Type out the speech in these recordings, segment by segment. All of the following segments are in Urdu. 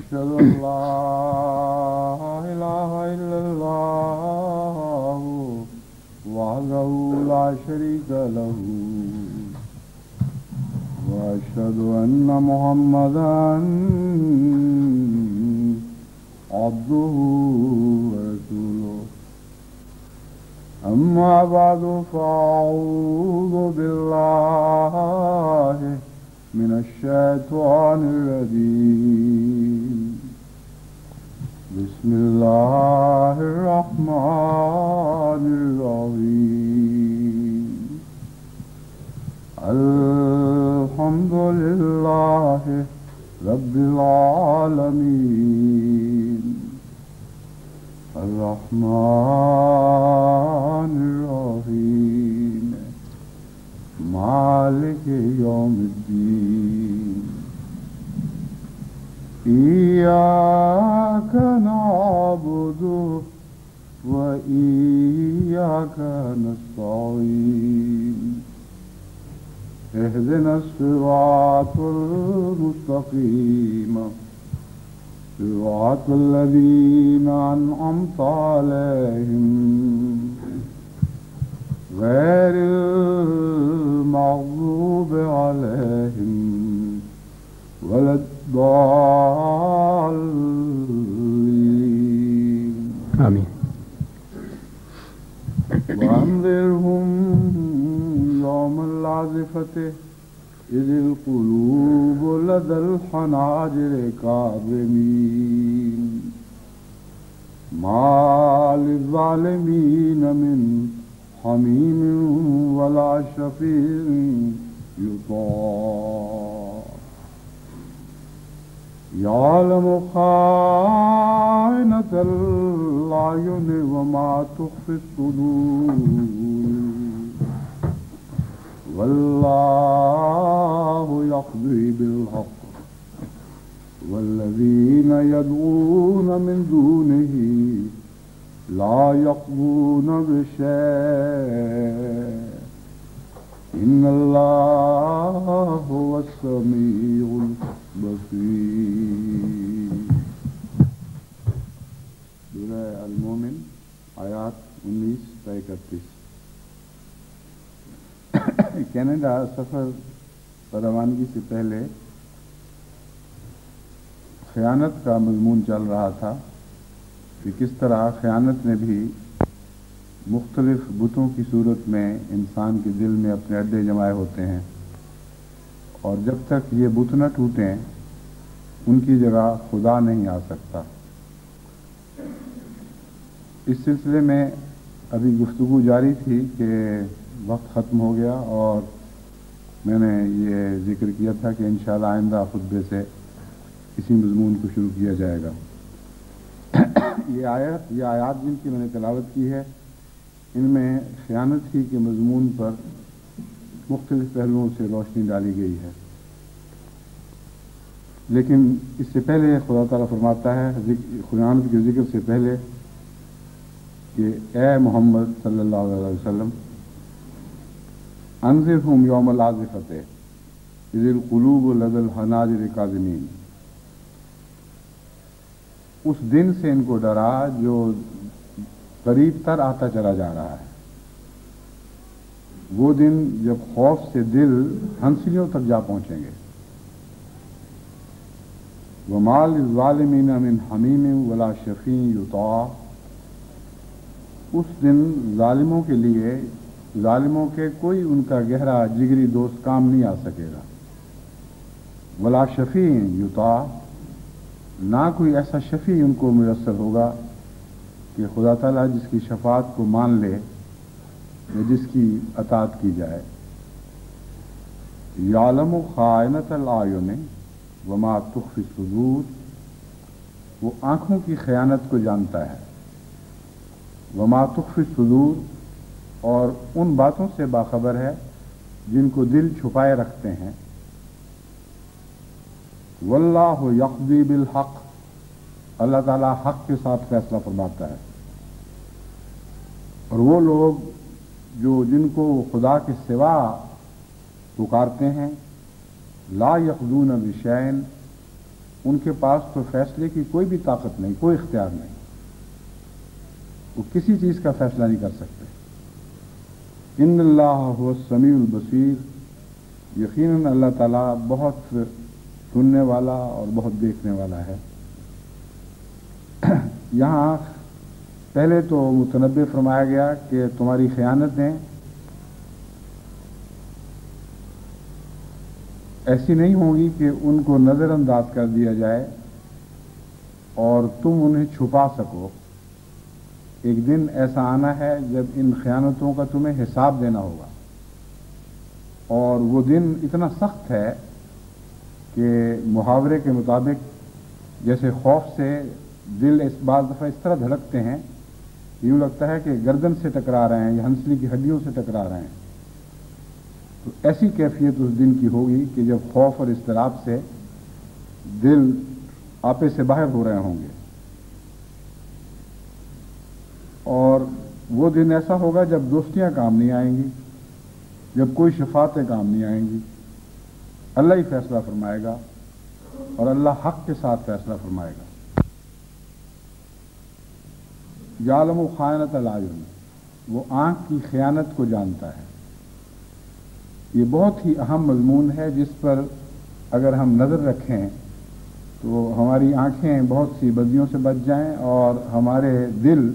أشهد أن لا إله إلا الله وحده لا شريك له وأشهد أن محمدا عبده ورسوله أما بعد فأعوذ بالله من الشيطان الرجيم بسم الله الرحمن الرحيم الحمد لله رب العالمين الرحمن الرحيم مالك يوم الدين إياك نعبد وإياك نستعين اهدنا الصراط المستقيم صراط الذين أنعمت عليهم غير المغضوب عليهم ولا الضالين آمين. وأنذرهم يوم العاصفة إذ القلوب لدى الحناجر كاظمين ما للظالمين من حميم ولا شفيع يطاع يعلم خائنة الأعين وما تخفي الصدور والله يقضي بالحق والذين يدعون من دونه لا يقضون بشيء إن الله هو السميع البصير. سورہ المومن آیات 19-31. کینیڈا سفر پر روانگی سے پہلے خیانت کا مضمون چل رہا تھا کہ کس طرح خیانت نے بھی مختلف بتوں کی صورت میں انسان کے دل میں اپنے اڈے جمائے ہوتے ہیں، اور جب تک یہ بت نہ ٹوٹیں ان کی جگہ خدا نہیں آ سکتا. اس سلسلے میں ابھی گفتگو جاری تھی کہ وقت ختم ہو گیا، اور میں نے یہ ذکر کیا تھا کہ انشاءاللہ آئندہ خطبے سے اسی مضمون کو شروع کیا جائے گا. یہ آیات جن کی میں نے تلاوت کی ہے، ان میں خیانت ہی کے مضمون پر مختلف پہلوؤں سے روشنی ڈالی گئی ہے. لیکن اس سے پہلے خدا تعالیٰ فرماتا ہے خیانت کے ذکر سے پہلے کہ اے محمد صلی اللہ علیہ وسلم انذرہم یوم العاصفۃ اذ القلوب لدى الحناجر کاظمین. اس دن سے ان کو ڈرا جو قریب تر آتا چلا جا رہا ہے. وہ دن جب خوف سے دل ہنسلیوں تک جا پہنچیں گے. وَمَا لِلظَّالِمِينَ مِنْ حَمِيمٍ وَلَا شَفِيعٍ يُطَاعُ. اس دن ظالموں کے لیے ظالموں کے کوئی ان کا گہرا جگری دوست کام نہیں آ سکے گا. وَلَا شَفِيعٍ يُطَاعُ. نہ کوئی ایسا شفیع ان کو میسر ہوگا کہ خدا تعالیٰ جس کی شفاعت کو مان لے یا جس کی اطاعت کی جائے. یعلم خائنۃ الاعین وما تخفی الصدور. وہ آنکھوں کی خیانت کو جانتا ہے. وما تخفی الصدور، اور ان باتوں سے باخبر ہے جن کو دل چھپائے رکھتے ہیں. واللہ یقضی بالحق. اللہ تعالیٰ حق کے ساتھ فیصلہ فرماتا ہے. اور وہ لوگ جن کو خدا کے سوا پکارتے ہیں لا یقضون بشیء، ان کے پاس تو فیصلے کی کوئی بھی طاقت نہیں، کوئی اختیار نہیں، وہ کسی چیز کا فیصلہ نہیں کر سکتے۔ ان اللہ هو السمیع البصیر، یقیناً اللہ تعالیٰ بہت سننے والا اور بہت دیکھنے والا ہے۔ یہاں پہلے تو متنبع فرمایا گیا کہ تمہاری خیانتیں ایسی نہیں ہوں گی کہ ان کو نظر انداز کر دیا جائے اور تم انہیں چھپا سکو۔ ایک دن ایسا آنا ہے جب ان خیانتوں کا تمہیں حساب دینا ہوگا، اور وہ دن اتنا سخت ہے کہ محاورے کے مطابق جیسے خوف سے دل اس بعض دفعہ اس طرح دھڑکتے ہیں، یوں لگتا ہے کہ گردن سے ٹکرا رہے ہیں یا ہنسلی کی ہڈیوں سے ٹکرا رہے ہیں۔ تو ایسی کیفیت اس دن کی ہوگی کہ جب خوف اور اضطراب سے دل آپے سے باہر ہو رہے ہوں گے، اور وہ دن ایسا ہوگا جب دوستیاں کام نہیں آئیں گی، جب کوئی شفاعتیں کام نہیں آئیں گی۔ اللہ ہی فیصلہ فرمائے گا اور اللہ حق کے ساتھ فیصلہ فرمائے گا۔ یعلم خائنۃ الاعین، وہ آنکھ کی خیانت کو جانتا ہے۔ یہ بہت ہی اہم مضمون ہے جس پر اگر ہم نظر رکھیں تو ہماری آنکھیں بہت سی بدیوں سے بچ جائیں اور ہمارے دل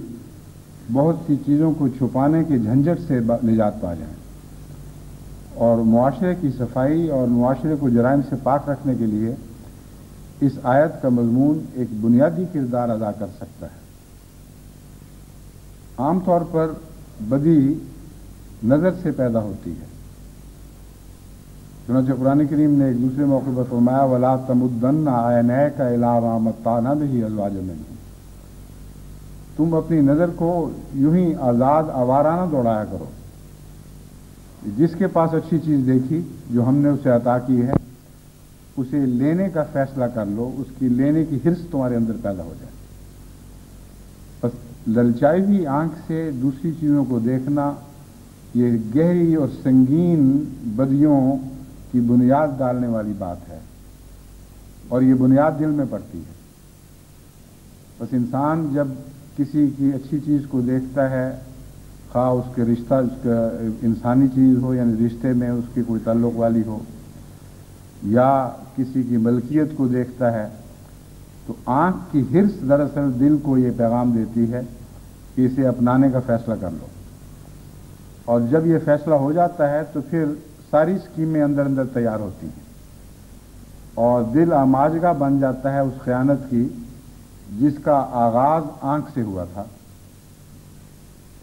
بہت سی چیزوں کو چھپانے کے جھنجٹ سے نجات پا جائیں، اور معاشرے کی صفائی اور معاشرے کو جرائم سے پاک رکھنے کے لیے اس آیت کا مضمون ایک بنیادی کردار ادا کر سکتا ہے۔ عام طور پر بدی نظر سے پیدا ہوتی ہے، چنانچہ قرآن کریم نے ایک دوسرے موقع پر فرمایا وَلَا تَمُدَّنَّ عَيْنَيْكَ إِلَىٰ مَا مَتَّعْنَا بِهِ أَزْوَاجًا مِّنْهُمْ، تم اپنی نظر کو یوں ہی آزاد آوارانہ دوڑایا کرو، جس کے پاس اچھی چیز دیکھی جو ہم نے اسے عطا کی ہے اسے لینے کا فیصلہ کر لو، اس کی لینے کی حرص تمہارے اندر پیدا ہو جائے۔ بس للچائی ہوئی آنکھ سے دوسری چیزوں کو دیکھنا یہ گہری اور سنگین بدیوں کی بنیاد ڈالنے والی بات ہے، اور یہ بنیاد دل میں پڑتی ہے۔ بس انسان جب کسی کی اچھی چیز کو دیکھتا ہے، خواہ اس کے رشتہ اس کا انسانی چیز ہو یعنی رشتے میں اس کی کوئی تعلق والی ہو، یا کسی کی ملکیت کو دیکھتا ہے، تو آنکھ کی حرص دراصل دل کو یہ پیغام دیتی ہے کہ اسے اپنانے کا فیصلہ کر لو، اور جب یہ فیصلہ ہو جاتا ہے تو پھر ساری اسکیمیں اندر اندر تیار ہوتی ہیں، اور دل آماجگاہ بن جاتا ہے اس خیانت کی جس کا آغاز آنکھ سے ہوا تھا۔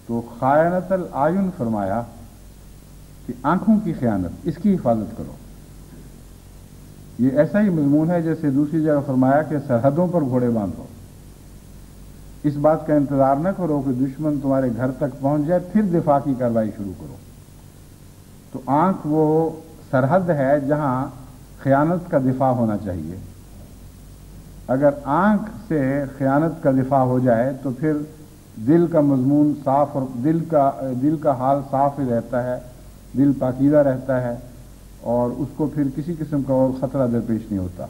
تو خائنۃ الاعین فرمایا کہ آنکھوں کی خیانت، اس کی حفاظت کرو۔ یہ ایسا ہی مضمون ہے جیسے دوسری جگہ فرمایا کہ سرحدوں پر گھوڑے باندھو، اس بات کا انتظار نہ کرو کہ دشمن تمہارے گھر تک پہنچ جائے پھر دفاع کی کارروائی شروع کرو۔ تو آنکھ وہ سرحد ہے جہاں خیانت کا دفاع ہونا چاہیے۔ اگر آنکھ سے خیانت کا دفاع ہو جائے تو پھر دل کا مضمون صاف اور دل کا حال صاف ہی رہتا ہے، دل پاکیزہ رہتا ہے، اور اس کو پھر کسی قسم کا اور خطرہ درپیش نہیں ہوتا۔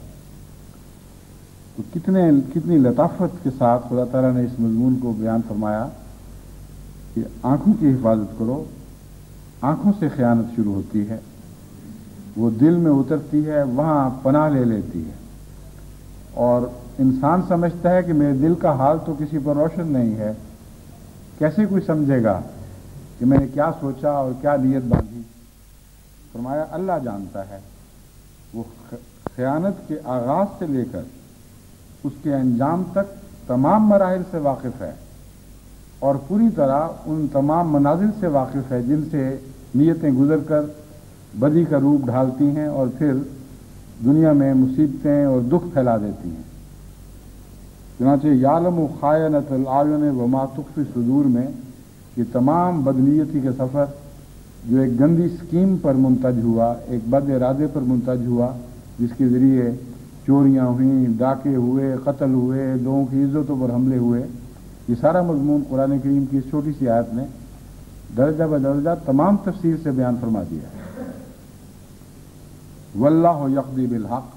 تو کتنی لطافت کے ساتھ خدا تعالیٰ نے اس مضمون کو بیان فرمایا کہ آنکھوں کی حفاظت کرو۔ آنکھوں سے خیانت شروع ہوتی ہے، وہ دل میں اترتی ہے، وہاں پناہ لے لیتی ہے، اور انسان سمجھتا ہے کہ میرے دل کا حال تو کسی پر روشن نہیں ہے، کیسے کوئی سمجھے گا کہ میں نے کیا سوچا اور کیا نیت باندھی۔ فرمایا اللہ جانتا ہے، وہ خیانت کے آغاز سے لے کر اس کے انجام تک تمام مراحل سے واقف ہے، اور پوری طرح ان تمام منازل سے واقف ہے جن سے نیتیں گزر کر بدی کا روپ ڈھالتی ہیں اور پھر دنیا میں مصیبتیں اور دکھ پھیلا دیتی ہیں۔ چنانچہ یعلم خائنۃ الاعین وما تخفی الصدور میں یہ تمام بدنیتی کا سفر جو ایک گندی اسکیم پر منتج ہوا، ایک بد ارادے پر منتج ہوا، جس کے ذریعے چوریاں ہوئیں، ڈاکے ہوئے، قتل ہوئے، لوگوں کی عزتوں پر حملے ہوئے، یہ سارا مضمون قرآن کریم کی اس چھوٹی سی آیت نے درجہ بدرجہ تمام تفصیل سے بیان فرما دیا ہے۔ واللہ یقضی بالحق،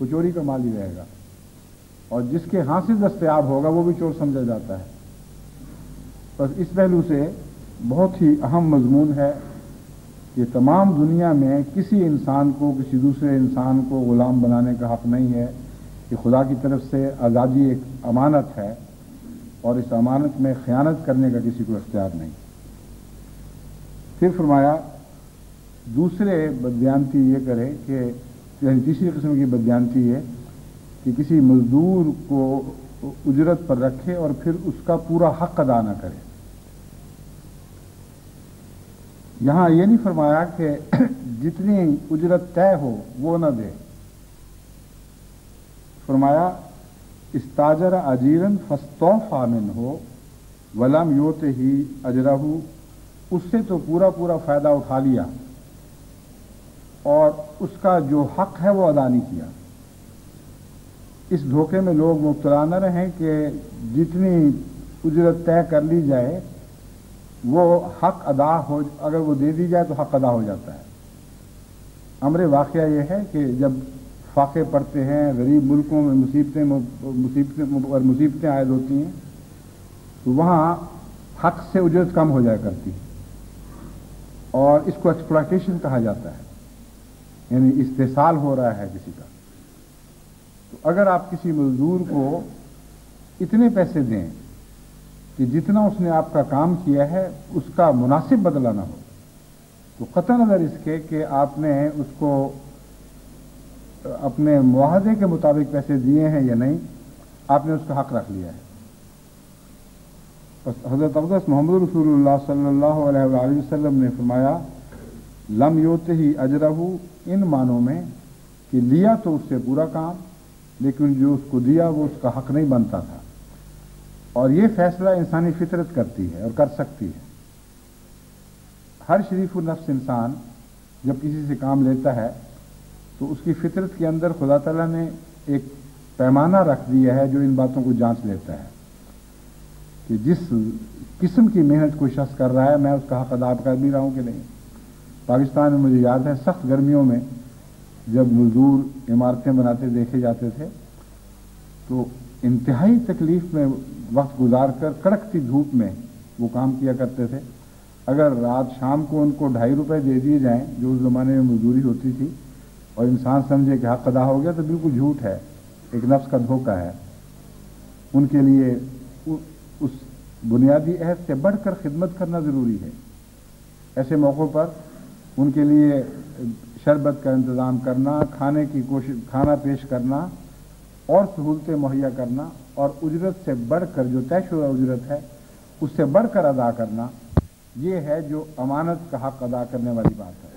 وہ چوری کا مال ہی رہے گا، اور جس کے ہاں سے دستیاب ہوگا وہ بھی چور سمجھا جاتا ہے۔ بس اس پہلو سے بہت ہی اہم مضمون ہے کہ تمام دنیا میں کسی انسان کو کسی دوسرے انسان کو غلام بنانے کا حق نہیں ہے، کہ خدا کی طرف سے آزادی ایک امانت ہے، اور اس امانت میں خیانت کرنے کا کسی کو اختیار نہیں۔ پھر فرمایا دوسرے بددیانتی یہ کرے کہ تیسری قسم کی بددیانتی یہ کہ کسی مزدور کو اجرت پر رکھے اور پھر اس کا پورا حق ادا نہ کرے۔ یہاں یہ نہیں فرمایا کہ جتنی اجرت طے ہو وہ نہ دے، فرمایا استاجر اجیرن فاستوفی منہ ولم یؤتہ اجرہ، اس سے تو پورا فائدہ اٹھا لیا اور اس کا جو حق ہے وہ ادا نہیں کیا۔ اس دھوکے میں لوگ مبتلا نہ رہیں کہ جتنی اجرت طے کر لی جائے وہ حق ادا ہو، اگر وہ دے دی جائے تو حق ادا ہو جاتا ہے۔ امر واقعہ یہ ہے کہ جب فاقے پڑتے ہیں، غریب ملکوں میں مصیبتیں عائد ہوتی ہیں تو وہاں حق سے اجرت کم ہو جایا کرتی ہے، اور اس کو ایکسپلائٹیشن کہا جاتا ہے، یعنی استحصال ہو رہا ہے کسی کا۔ تو اگر آپ کسی مزدور کو اتنے پیسے دیں کہ جتنا اس نے آپ کا کام کیا ہے اس کا مناسب بدلہ نہ ہو، تو قطع نظر اس کے کہ آپ نے اس کو اپنے معاہدے کے مطابق پیسے دیے ہیں یا نہیں، آپ نے اس کا حق رکھ لیا ہے۔ بس حضرت اقدس محمد رسول اللہ صلی اللہ علیہ وآلہ وسلم نے فرمایا لم یؤتہ اجرہ، ان معنوں میں کہ لیا تو اس سے پورا کام، لیکن جو اس کو دیا وہ اس کا حق نہیں بنتا تھا۔ اور یہ فیصلہ انسانی فطرت کرتی ہے اور کر سکتی ہے۔ ہر شریف النفس انسان جب کسی سے کام لیتا ہے تو اس کی فطرت کے اندر خدا تعالیٰ نے ایک پیمانہ رکھ دیا ہے جو ان باتوں کو جانچ لیتا ہے کہ جس قسم کی محنت کوئی شخص کر رہا ہے میں اس کا حق ادا کر بھی رہا ہوں کہ نہیں۔ پاکستان میں مجھے یاد ہے سخت گرمیوں میں جب مزدور عمارتیں بناتے دیکھے جاتے تھے تو انتہائی تکلیف میں وقت گزار کر کڑکتی دھوپ میں وہ کام کیا کرتے تھے۔ اگر رات شام کو ان کو 2.5 روپے دے دیے جائیں جو اس زمانے میں مزدوری ہوتی تھی اور انسان سمجھے کہ حق ادا ہو گیا تو بالکل جھوٹ ہے، ایک نفس کا دھوکہ ہے۔ ان کے لیے اس بنیادی عہد سے بڑھ کر خدمت کرنا ضروری ہے۔ ایسے موقعوں پر ان کے لیے شربت کا انتظام کرنا، کھانا پیش کرنا اور سہولتیں مہیا کرنا، اور اجرت سے بڑھ کر جو طے شدہ اجرت ہے اس سے بڑھ کر ادا کرنا، یہ ہے جو امانت کا حق ادا کرنے والی بات ہے۔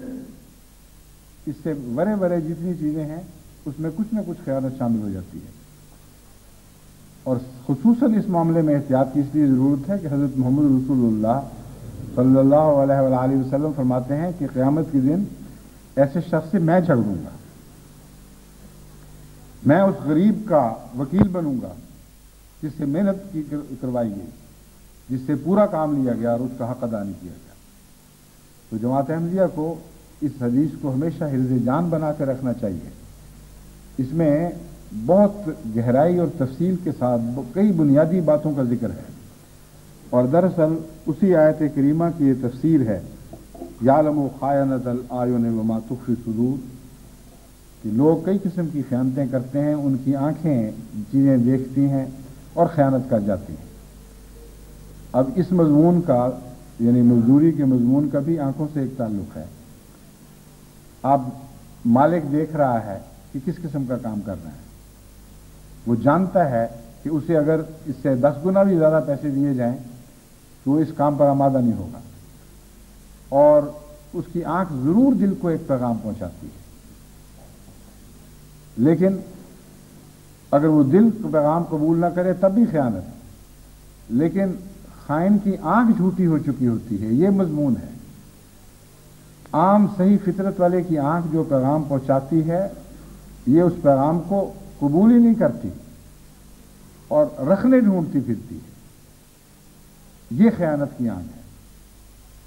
اس سے بڑے جتنی چیزیں ہیں اس میں کچھ نہ کچھ خیانت شامل ہو جاتی ہے، اور خصوصاً اس معاملے میں احتیاط کی اس لیے ضرورت ہے کہ حضرت محمد رسول اللہ صلی اللہ علیہ وآلہ وسلم فرماتے ہیں کہ قیامت کے دن ایسے شخص سے میں جھگڑوں گا، میں اس غریب کا وکیل بنوں گا جس سے محنت کی کروائی گئی، جس سے پورا کام لیا گیا اور اس کا حق ادا نہیں کیا گیا۔ تو جماعت احمدیہ کو اس حدیث کو ہمیشہ حرز جان بنا کر رکھنا چاہیے۔ اس میں بہت گہرائی اور تفصیل کے ساتھ کئی بنیادی باتوں کا ذکر ہے، اور دراصل اسی آیت کریمہ کی یہ تفسیر ہے یعلم خائنۃ الاعین وما تخفی الصدور، کہ لوگ کئی قسم کی خیانتیں کرتے ہیں، ان کی آنکھیں چیزیں دیکھتی ہیں اور خیانت کر جاتی ہیں۔ اب اس مضمون کا یعنی مزدوری کے مضمون کا بھی آنکھوں سے ایک تعلق ہے۔ اب مالک دیکھ رہا ہے کہ کس قسم کا کام کر رہا ہے، وہ جانتا ہے کہ اسے اگر اس سے 10 گنا بھی زیادہ پیسے دیے جائیں تو وہ اس کام پر آمادہ نہیں ہوگا، اور اس کی آنکھ ضرور دل کو ایک پیغام پہنچاتی ہے، لیکن اگر وہ دل پیغام قبول نہ کرے تب بھی خیانت، لیکن خائن کی آنکھ جھوٹی ہو چکی ہوتی ہے، یہ مضمون ہے۔ عام صحیح فطرت والے کی آنکھ جو پیغام پہنچاتی ہے یہ اس پیغام کو قبول ہی نہیں کرتی اور رخنے ڈھونڈتی پھرتی ہے، یہ خیانت کی آنکھ ہے۔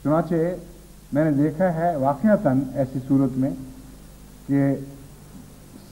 چنانچہ میں نے دیکھا ہے واقعتاً ایسی صورت میں کہ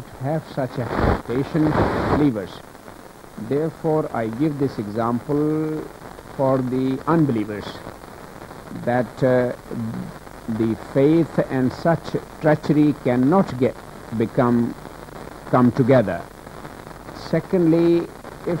not have such a habitation believers. Therefore, I give this example for the unbelievers, that the faith and such treachery cannot come together. Secondly, if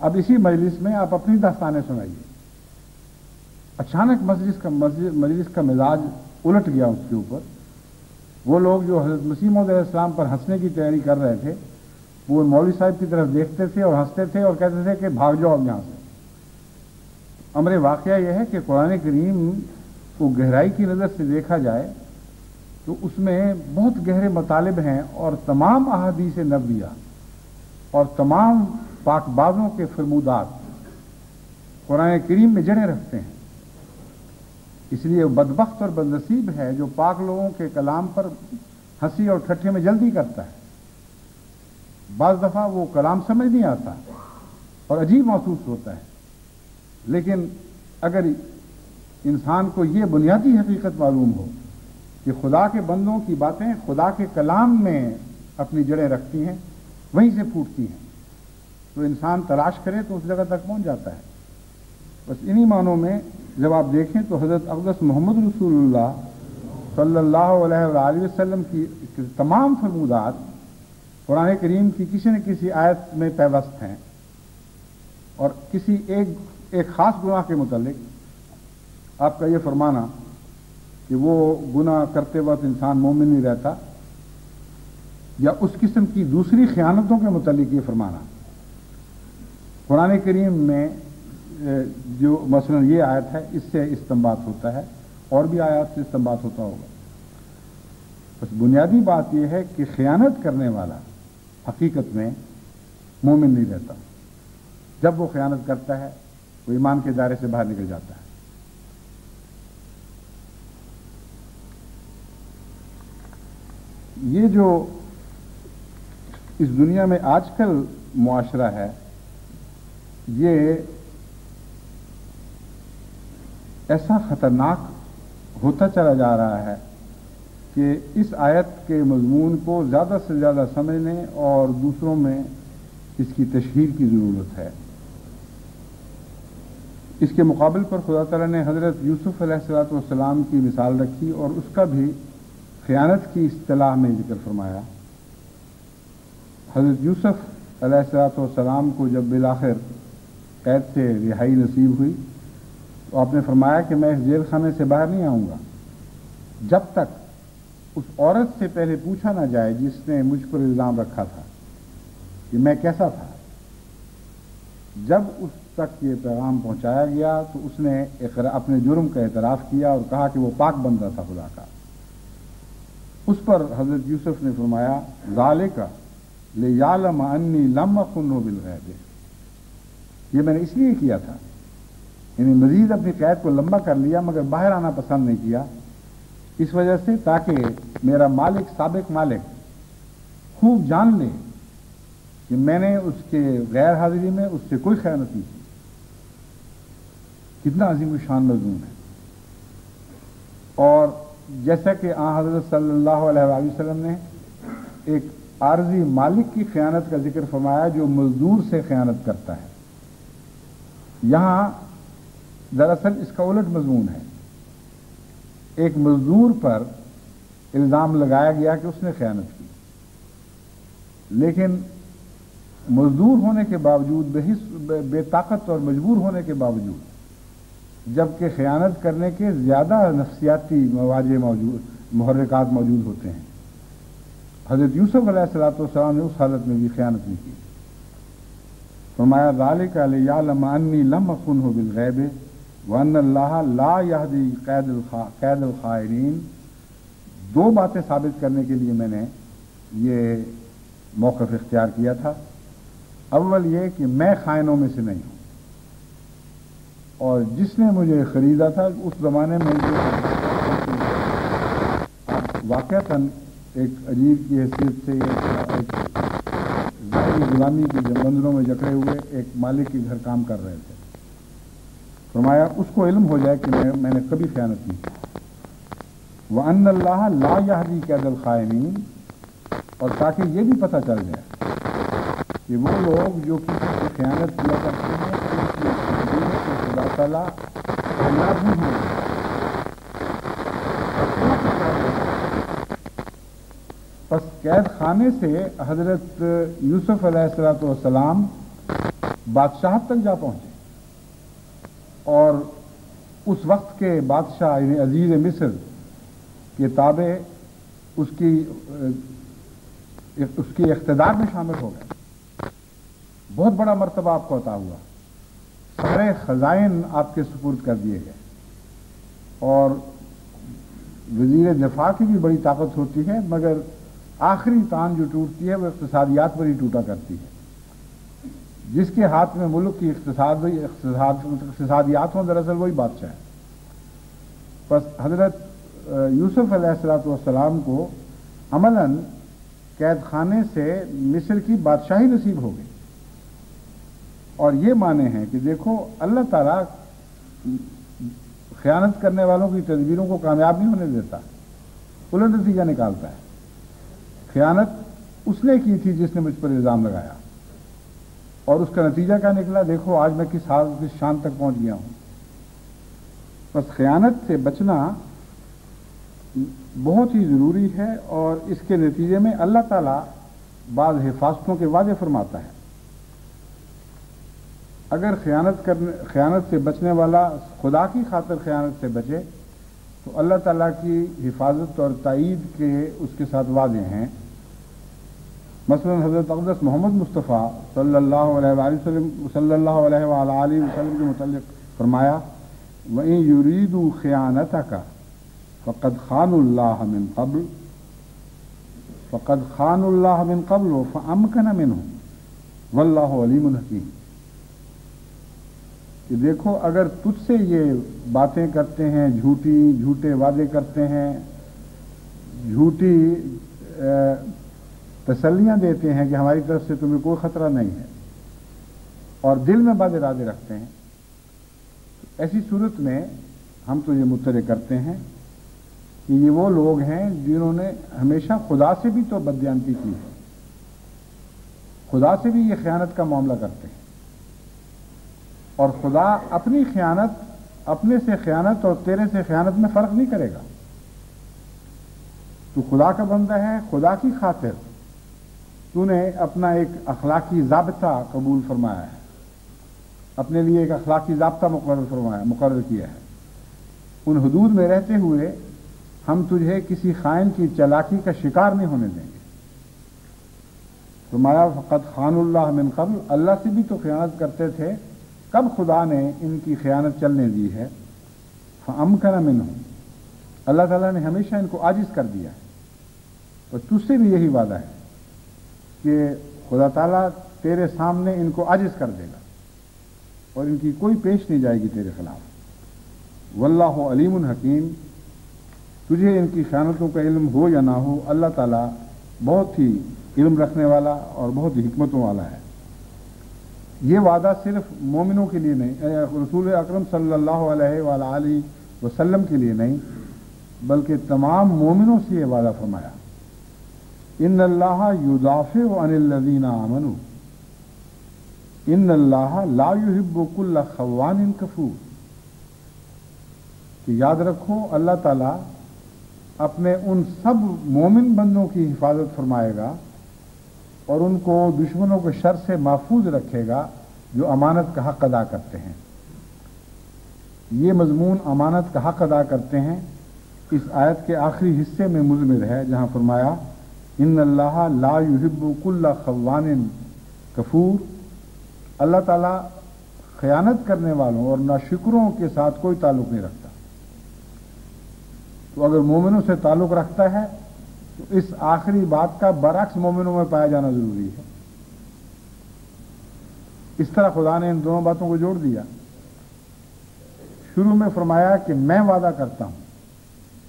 اب اسی مجلس میں آپ اپنی داستانیں سنائیے۔ اچانک مجلس کا مزاج الٹ گیا اس کے اوپر۔ وہ لوگ جو حضرت مسیح موعود علیہ السلام پر ہنسنے کی تیاری کر رہے تھے، وہ مولوی صاحب کی طرف دیکھتے تھے اور ہنستے تھے اور کہتے تھے کہ بھاگ جاؤ اب یہاں سے۔ امر واقعہ یہ ہے کہ قرآن کریم کو گہرائی کی نظر سے دیکھا جائے تو اس میں بہت گہرے مطالب ہیں، اور تمام احادیث نبویہ اور تمام پاک بازوں کے فرمودات قرآن کریم میں جڑیں رکھتے ہیں۔ اس لیے بدبخت اور بدنصیب ہے جو پاک لوگوں کے کلام پر ہنسی اور ٹھٹھے میں جلدی کرتا ہے۔ بعض دفعہ وہ کلام سمجھ نہیں آتا اور عجیب محسوس ہوتا ہے، لیکن اگر انسان کو یہ بنیادی حقیقت معلوم ہو کہ خدا کے بندوں کی باتیں خدا کے کلام میں اپنی جڑیں رکھتی ہیں، وہیں سے پھوٹتی ہیں، تو انسان تلاش کرے تو اس جگہ تک پہنچ جاتا ہے۔ بس انہی معنوں میں جب آپ دیکھیں تو حضرت اقدس محمد رسول اللہ صلی اللہ علیہ وآلہ وسلم کی تمام فرمودات قرآن کریم کی کسی نہ کسی آیت میں پیوست ہیں، اور کسی ایک خاص گناہ کے متعلق آپ کا یہ فرمانا کہ وہ گناہ کرتے وقت انسان مومن نہیں رہتا، یا اس قسم کی دوسری خیانتوں کے متعلق یہ فرمانا، قرآن کریم میں جو مثلا یہ آیت ہے اس سے استنباط ہوتا ہے، اور بھی آیات سے استنباط ہوتا ہوگا۔ بس بنیادی بات یہ ہے کہ خیانت کرنے والا حقیقت میں مومن نہیں رہتا۔ جب وہ خیانت کرتا ہے وہ ایمان کے دائرے سے باہر نکل جاتا ہے۔ یہ جو اس دنیا میں آج کل معاشرہ ہے، یہ ایسا خطرناک ہوتا چلا جا رہا ہے کہ اس آیت کے مضمون کو زیادہ سے زیادہ سمجھنے اور دوسروں میں اس کی تشہیر کی ضرورت ہے۔ اس کے مقابل پر خدا تعالیٰ نے حضرت یوسف علیہ السلام کی مثال رکھی اور اس کا بھی خیانت کی اصطلاح میں ذکر فرمایا۔ حضرت یوسف علیہ السلام کو جب بالآخر قید سے رہائی نصیب ہوئی تو آپ نے فرمایا کہ میں اس جیل خانے سے باہر نہیں آؤں گا جب تک اس عورت سے پہلے پوچھا نہ جائے جس نے مجھ پر الزام رکھا تھا کہ میں کیسا تھا۔ جب اس تک یہ پیغام پہنچایا گیا تو اس نے اپنے جرم کا اعتراف کیا اور کہا کہ وہ پاک بندہ تھا خدا کا۔ اس پر حضرت یوسف نے فرمایا ذالک لیعلم انی لم اخنہ بالغیب، یہ میں نے اس لیے کیا تھا، یعنی مزید اپنی قید کو لمبا کر لیا مگر باہر آنا پسند نہیں کیا، اس وجہ سے تاکہ میرا مالک سابق مالک خوب جان لے کہ میں نے اس کے غیر حاضری میں اس سے کوئی خیانت نہیں کی۔ کتنا عظیم الشان مضمون ہے۔ اور جیسا کہ آن حضرت صلی اللہ علیہ وآلہ وسلم نے ایک عارضی مالک کی خیانت کا ذکر فرمایا جو مزدور سے خیانت کرتا ہے، یہاں دراصل اس کا الٹ مضمون ہے۔ ایک مزدور پر الزام لگایا گیا کہ اس نے خیانت کی، لیکن مزدور ہونے کے باوجود بے طاقت اور مجبور ہونے کے باوجود جبکہ خیانت کرنے کے زیادہ نفسیاتی مواجہ محرکات موجود ہوتے ہیں، حضرت یوسف علیہ السلام نے اس حالت میں بھی خیانت نہیں کی۔ فرمایا ذالک لیعلم انی لم اخنہ بالغیب وان اللہ لا یہدی قید الخائنین۔ دو باتیں ثابت کرنے کے لیے میں نے یہ موقف اختیار کیا تھا۔ اول یہ کہ میں خائنوں میں سے نہیں ہوں، اور جس نے مجھے خریدا تھا اس زمانے میں واقعتاً ایک عجیب کی حیثیت سے ایک ظاہری غلامی کے بندروں میں جکڑے ہوئے ایک مالک کے گھر کام کر رہے تھے۔ فرمایا اس کو علم ہو جائے کہ میں نے کبھی خیانت نہیں کی، وَأَنَّ اللَّهَ لَا يَهْدِي كَيْدَ الْخَائِنِينَ، اور تاکہ یہ بھی پتہ چل جائے کہ وہ لوگ جو کسی کی خیانت کیا کرتے ہیں اس کی خدا تعالیٰ کامیاب نہیں ہوگا۔ پس قید خانے سے حضرت یوسف علیہ السلام بادشاہت تک جا پہنچے اور اس وقت کے بادشاہ یعنی عزیز مصر کے تابع اس کی اقتدار میں شامل ہو گئے. بہت بڑا مرتبہ آپ کو عطا ہوا. سارے خزائن آپ کے سپرد کر دیے گئے اور وزیر دفاع کی بھی بڑی طاقت ہوتی ہے، مگر آخری تان جو ٹوٹتی ہے وہ اقتصادیات پر ہی ٹوٹا کرتی ہے. جس کے ہاتھ میں ملک کی اقتصادیات ہوں دراصل وہی بادشاہ ہے. بس حضرت یوسف علیہ السلام کو عملاً قید خانے سے مصر کی بادشاہی نصیب ہو گئی. اور یہ معنی ہے کہ دیکھو اللہ تعالیٰ خیانت کرنے والوں کی تدبیروں کو کامیاب نہیں ہونے دیتا، الٹ نتیجہ نکالتا ہے. خیانت اس نے کی تھی جس نے مجھ پر الزام لگایا، اور اس کا نتیجہ کیا نکلا؟ دیکھو آج میں کس حال کس شان تک پہنچ گیا ہوں. بس خیانت سے بچنا بہت ہی ضروری ہے، اور اس کے نتیجے میں اللہ تعالیٰ بعض حفاظتوں کے وعدے فرماتا ہے. اگر خیانت سے بچنے والا خدا کی خاطر خیانت سے بچے تو اللہ تعالیٰ کی حفاظت اور تائید کے اس کے ساتھ وعدے ہیں. مثلا حضرت اقدس محمد مصطفیٰ صلی اللہ علیہ وآلہ وسلم کے متعلق فرمایا وَإِن يُرِيدُوا خِيَانَتَكَ فَقَدْ خَانُوا اللَّهَ مِن قَبْلُ فَأَمْكَنَ مِنْهُمْ وَاللَّهُ عَلِيمٌ حَكِيمٌ. کہ دیکھو اگر تجھ سے یہ باتیں کرتے ہیں، جھوٹے وعدے کرتے ہیں، جھوٹی تسلیاں دیتے ہیں کہ ہماری طرف سے تمہیں کوئی خطرہ نہیں ہے، اور دل میں بد ارادے رکھتے ہیں، ایسی صورت میں ہم تو یہ مطلع کرتے ہیں کہ یہ وہ لوگ ہیں جنہوں نے ہمیشہ خدا سے بھی تو بددیانتی کی ہے، خدا سے بھی یہ خیانت کا معاملہ کرتے ہیں. اور خدا اپنی خیانت، اپنے سے خیانت اور تیرے سے خیانت میں فرق نہیں کرے گا. تو خدا کا بندہ ہے، خدا کی خاطر تو نے اپنا ایک اخلاقی ضابطہ قبول فرمایا ہے، اپنے لیے ایک اخلاقی ضابطہ مقرر کیا ہے. ان حدود میں رہتے ہوئے ہم تجھے کسی خائن کی چالاکی کا شکار نہیں ہونے دیں گے. فرمایا فقد خان اللہ من قبل، اللہ سے بھی تو خیانت کرتے تھے، کب خدا نے ان کی خیانت چلنے دی ہے؟ فَأَمْكَنَ مِنْهُمْ، اللہ تعالیٰ نے ہمیشہ ان کو عاجز کر دیا ہے. اور تجھ سے بھی یہی وعدہ ہے کہ خدا تعالیٰ تیرے سامنے ان کو عاجز کر دے گا اور ان کی کوئی پیش نہیں جائے گی تیرے خلاف. واللہ علیم حکیم، تجھے ان کی خیانتوں کا علم ہو یا نہ ہو، اللہ تعالیٰ بہت ہی علم رکھنے والا اور بہت ہی حکمتوں والا ہے. یہ وعدہ صرف مومنوں کے لیے نہیں، رسول اکرم صلی اللہ علیہ وآلہ وسلم کے لیے نہیں، بلکہ تمام مومنوں سے یہ وعدہ فرمایا. ان اللہ یدافع عن الذین آمنوا ان اللہ لا یحب کل خوان کفور. کہ یاد رکھو اللہ تعالیٰ اپنے ان سب مومن بندوں کی حفاظت فرمائے گا اور ان کو دشمنوں کے شر سے محفوظ رکھے گا جو امانت کا حق ادا کرتے ہیں. یہ مضمون امانت کا حق ادا کرتے ہیں اس آیت کے آخری حصے میں مضمر ہے، جہاں فرمایا ان اللہ لا یحب کل خوان کفور. اللہ تعالیٰ خیانت کرنے والوں اور ناشکروں کے ساتھ کوئی تعلق نہیں رکھتا. تو اگر مومنوں سے تعلق رکھتا ہے تو اس آخری بات کا برعکس مومنوں میں پایا جانا ضروری ہے. اس طرح خدا نے ان دونوں باتوں کو جوڑ دیا. شروع میں فرمایا کہ میں وعدہ کرتا ہوں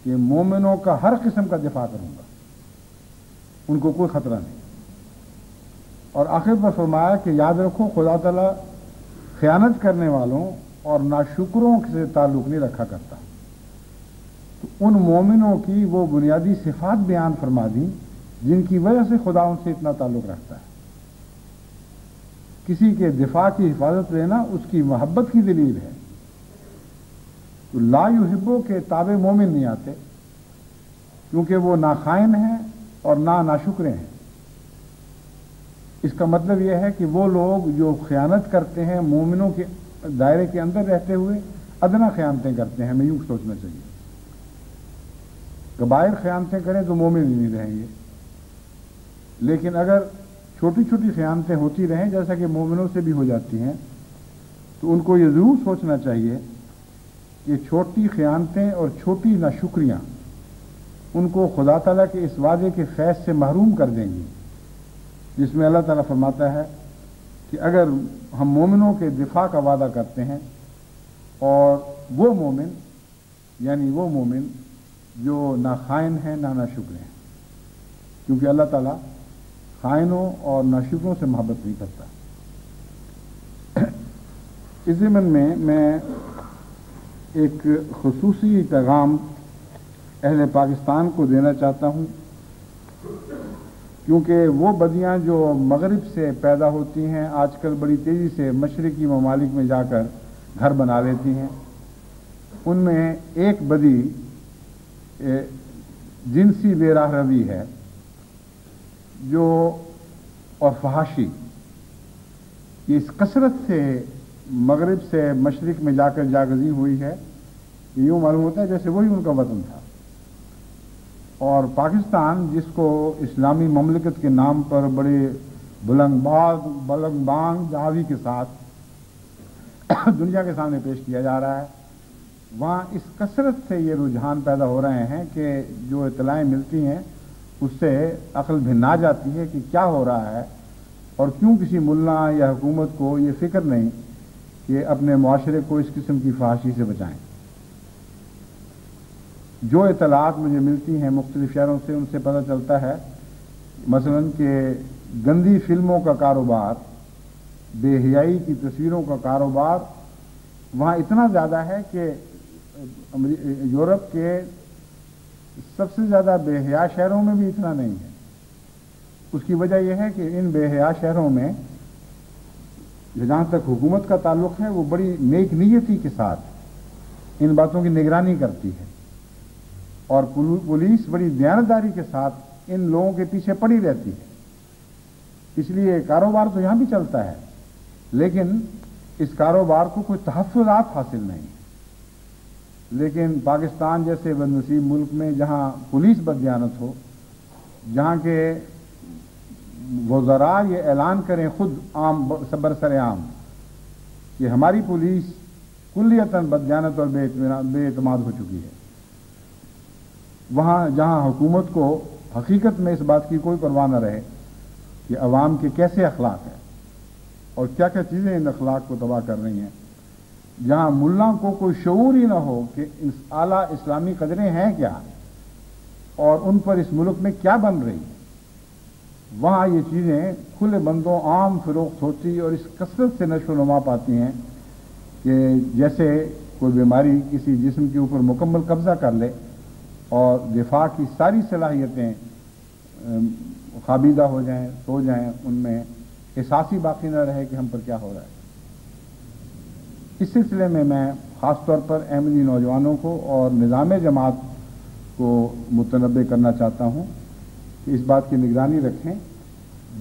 کہ مومنوں کا ہر قسم کا دفاع کروں گا، ان کو کوئی خطرہ نہیں. اور آخر پر فرمایا کہ یاد رکھو خدا تعالیٰ خیانت کرنے والوں اور ناشکروں سے تعلق نہیں رکھا کرتا. تو ان مومنوں کی وہ بنیادی صفات بیان فرما دی جن کی وجہ سے خدا ان سے اتنا تعلق رکھتا ہے. کسی کے دفاع کی حفاظت لینا اس کی محبت کی دلیل ہے. تو لا یحبو کے تابع مومن نہیں آتے، کیونکہ وہ نہ خائن ہیں اور ناشکرے ہیں۔ اس کا مطلب یہ ہے کہ وہ لوگ جو خیانت کرتے ہیں مومنوں کے دائرے کے اندر رہتے ہوئے ادنا خیانتیں کرتے ہیں، ہمیں یوں سوچنا چاہیے۔ کبائر خیانتیں کریں تو مومن ہی نہیں رہیں گے، لیکن اگر چھوٹی چھوٹی خیانتیں ہوتی رہیں جیسا کہ مومنوں سے بھی ہو جاتی ہیں تو ان کو یہ ضرور سوچنا چاہیے کہ چھوٹی خیانتیں اور چھوٹی ناشکریاں ان کو خدا تعالیٰ کے اس وعدے کے فیض سے محروم کر دیں گی، جس میں اللہ تعالیٰ فرماتا ہے کہ اگر ہم مومنوں کے دفاع کا وعدہ کرتے ہیں اور وہ مومن یعنی وہ مومن جو نہ خائن ہیں نہ ناشکر ہیں، کیونکہ اللہ تعالیٰ خائنوں اور ناشکروں سے محبت نہیں کرتا۔ اس ضمن میں ایک خصوصی پیغام اہل پاکستان کو دینا چاہتا ہوں، کیونکہ وہ بدیاں جو مغرب سے پیدا ہوتی ہیں آج کل بڑی تیزی سے مشرقی ممالک میں جا کر گھر بنا لیتی ہیں۔ ان میں ایک بدی جنسی بے راہ روی ہے جو اور فحاشی، یہ اس کثرت سے مغرب سے مشرق میں جا کر جاگزی ہوئی ہے کہ یوں معلوم ہوتا ہے جیسے وہی ان کا وطن تھا۔ اور پاکستان جس کو اسلامی مملکت کے نام پر بڑے بلند بانگ دعوی کے ساتھ دنیا کے سامنے پیش کیا جا رہا ہے، وہاں اس کثرت سے یہ رجحان پیدا ہو رہے ہیں کہ جو اطلاعیں ملتی ہیں اس سے عقل بھنا جاتی ہے کہ کیا ہو رہا ہے، اور کیوں کسی ملا یا حکومت کو یہ فکر نہیں کہ اپنے معاشرے کو اس قسم کی فحاشی سے بچائیں۔ جو اطلاعات مجھے ملتی ہیں مختلف شہروں سے، ان سے پتہ چلتا ہے مثلاً کہ گندی فلموں کا کاروبار، بے حیائی کی تصویروں کا کاروبار وہاں اتنا زیادہ ہے کہ یورپ کے سب سے زیادہ بے حیا شہروں میں بھی اتنا نہیں ہے۔ اس کی وجہ یہ ہے کہ ان بے حیا شہروں میں جہاں تک حکومت کا تعلق ہے وہ بڑی نیک نیتی کے ساتھ ان باتوں کی نگرانی کرتی ہے، اور پولیس بڑی دیانتداری کے ساتھ ان لوگوں کے پیچھے پڑی رہتی ہے۔ اس لیے کاروبار تو یہاں بھی چلتا ہے، لیکن اس کاروبار کو کوئی تحفظات حاصل نہیں۔ لیکن پاکستان جیسے بدنصیب ملک میں جہاں پولیس بددیانت ہو، جہاں کے وزراء یہ اعلان کریں خود برسر عام کہ ہماری پولیس کلیتاً بددیانت اور بے اعتماد ہو چکی ہے، وہاں جہاں حکومت کو حقیقت میں اس بات کی کوئی پرواہ نہ رہے کہ عوام کے کیسے اخلاق ہیں اور کیا کیا چیزیں ان اخلاق کو تباہ کر رہی ہیں، جہاں ملا کو کوئی شعور ہی نہ ہو کہ اعلیٰ اسلامی قدریں ہیں کیا اور ان پر اس ملک میں کیا بن رہی ہے، وہاں یہ چیزیں کھلے بندوں عام فروخت ہوتی اور اس کثرت سے نشو و نما پاتی ہیں کہ جیسے کوئی بیماری کسی جسم کے اوپر مکمل قبضہ کر لے اور دفاع کی ساری صلاحیتیں خابیدہ ہو جائیں، سو جائیں، ان میں احساس ہی باقی نہ رہے کہ ہم پر کیا ہو رہا ہے۔ اس سلسلے میں خاص طور پر احمدی نوجوانوں کو اور نظام جماعت کو متنبع کرنا چاہتا ہوں کہ اس بات کی نگرانی رکھیں،